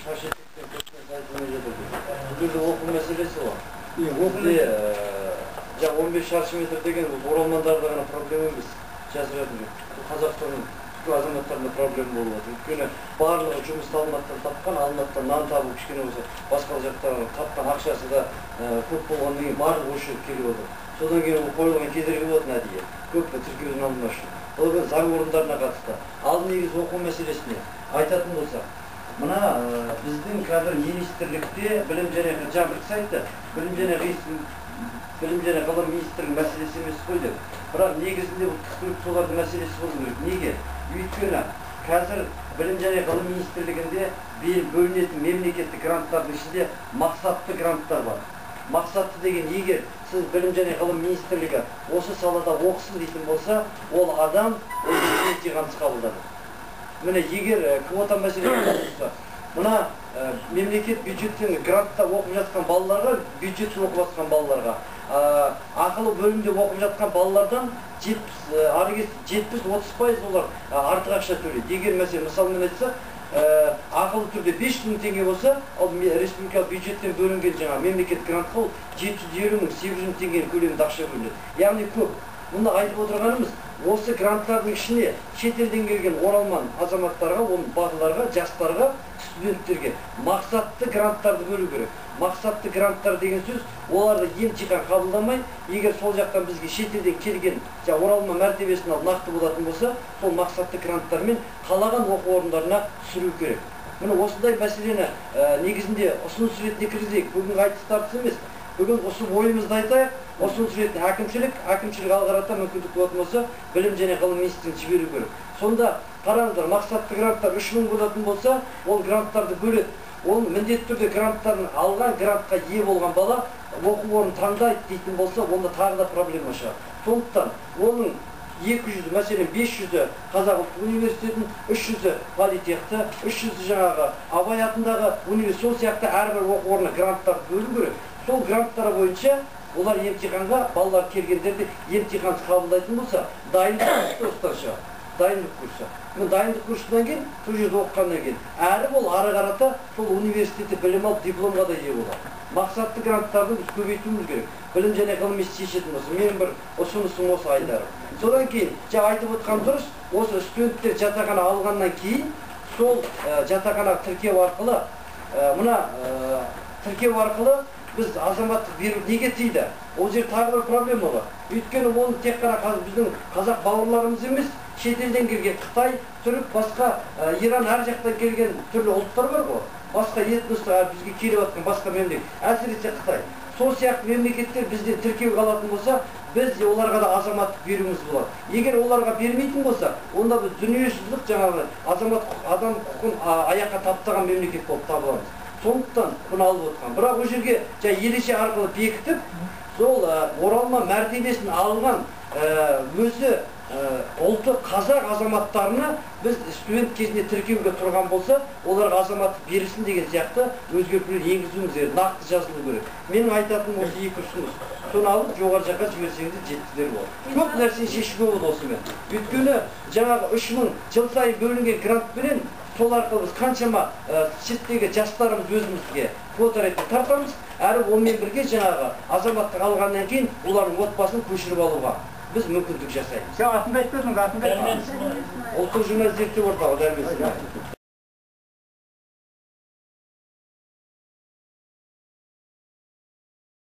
шашеттіктен көптен айтылмай жатыр. Бұл жерде оқу мәселесі бар. Жаңа 15 шаршы метр деген оралмандарда ғана проблема емес. Жазыратын Қазақстанның бүкіл азаматтарында проблема болып отыр. Өйткені барлығы жұмысты Алматыдан тапқан, Алматыдан нан табу кішкене болса, басқа жақтан тапқан ақшасы да көп болғаннан кейін барлығы осы жерге келіп отыр. Содан кейін қойылған кедергі болатын әдейі. Көп тіркеудің алдын ашу. Ол заң орындарына қатысты. Ал негізі оқу мәселесіне айтатын болсақ, мына біздің қазір министрлікте білім және ғылым министрлігінің мәселесі емес қой деп. Бірақ негізінде бұл түпкілікті солардың мәселесі болу керек. Неге? Өйткені қазір білім және ғылым министрлігінде бөлінетін мемлекеттік гранттардың ішінде мақсатты гранттар бар. Мақсатты деген, егер сіз білім және ғылым министрлігі осы салада оқысын дейтін болса, ол адам емтихансыз қабылданады. Міне егер квота мәселесі болса, мына мемлекет бюджеттен грантта оқып жатқан балаларға, бюджетсіз оқып жатқан балаларға, ақылы бөлімде оқып жатқан балалардан 70-30% олар артық ақша төлейді. Егер мәселе мысалмен айтсақ, ақылы түрде 500.000 теңге болса, ал республикалық бюджеттен бөлінген жаңа мемлекет грантқа 750.000-800.000 теңге көлемінде ақша бөлінеді. Яғни көп. Мұнда айтып отырғанымыз, осы гранттардың ішіне шетелден келген оралман азаматтарға, оның балаларға, жастарға, студенттерге мақсатты гранттарды бөлу керек. Мақсатты гранттар деген сөз, оларды емтихан қабылдамай, егер сол жақтан бізге шетелден келген оралман мәртебесін алып нақты болатын болса, сол мақсатты гранттармен қалаған оқу орындарына түсіру керек. Міне осындай мәселені негізінде ұсыныс ретінде кіргізейік. Бүгінгі айтыс тартыс емес. Бүгін осы ойымызды айтайық. Ұсыныс ретінде әкімшілік алғарата мүмкіндік болатын болса, білім және ғылым министрлігіне жіберу керек. Сонда қараңыздар, мақсатты гранттар 3000 болатын болса, ол гранттарды бөледі. Ол міндетті түрде гранттарын алған, грантқа ие болған бала оқу орнын таңдайды дейтін болса, онда тағы да проблема шығар. Сондықтан оның 200, мәселен 500-і Қазақ ұлттық университетін, 300-і политехті, 300-і жаңағы Абай атындағы университет, сол сияқты әрбір оқу орнына гранттарды бөлу керек. Сол гранттар бойынша олар емтиханға, балалар келгендерді емтихансыз қабылдайтын болса, дайындық курстан шығар. Дайындық курсы. Дайындық курсынан кейін, сол жерде оқығаннан кейін, әрі ол ары қарата сол университетте білім алып дипломға да ие болады. Мақсатты гранттарды біз көбейтуіміз керек. Білім және ғылым шешетін болса, менің бір ұсынысым осы айтарым. Содан кейін, айтып отқан дұрыс, осы студенттер жатақхана алғаннан кейін, сол жатақхана тіркеу арқылы, тіркеу арқылы біз азаматтық беру неге тиді? Ол жер тағы бір проблема бар. Өйткені оны тек қана біздің қазақ бауырларымыз емес, шетелден келген Қытай, түрік, басқа Иран әр жақтан келген түрлі ұлттар бар ғой. Басқа этностар бізге келіп жатқан басқа мемлекет, әсіресе Қытай. Сол сияқты мемлекеттер бізден тіркеуге алатын болса, біз оларға да азаматтық беруіміз болады. Егер оларға бермейтін болса, онда біз дүниежүзілік жаңағы адам құқығын аяққа таптаған мемлекет болып табыламыз. Сондықтан бұны алып отқан. Бірақ ол жерге ереже арқылы бекітіп, сол оралман мәртебесін алған өзі ұлты қазақ азаматтарына біз студент кезінде тіркеуге тұрған болса, оларға азаматтық берілсін деген сияқты өзгертулер енгізуіміз керек, нақты жазылу керек. Менің айтатыным осы екі ұсыныс. Соны алып жоғары жаққа жіберсеңіз жеткізер болады. Көп нәрсені шешуге болады осымен. Өйткені жаңағы 3000 жыл сайын бөлінген грантпенен сол арқылы біз қаншама шеттегі жастарымыз өзімізге квота ретінде тартамыз, әрі онымен бірге жаңағы азаматтық алғаннан кейін олардың отбасын көшіріп алуға біз мүмкіндік жасаймыз. Атында айтпадыңыз, атында айтпадыңыз. Ұлттық журналистік зерттеу орталығы дәрмесі.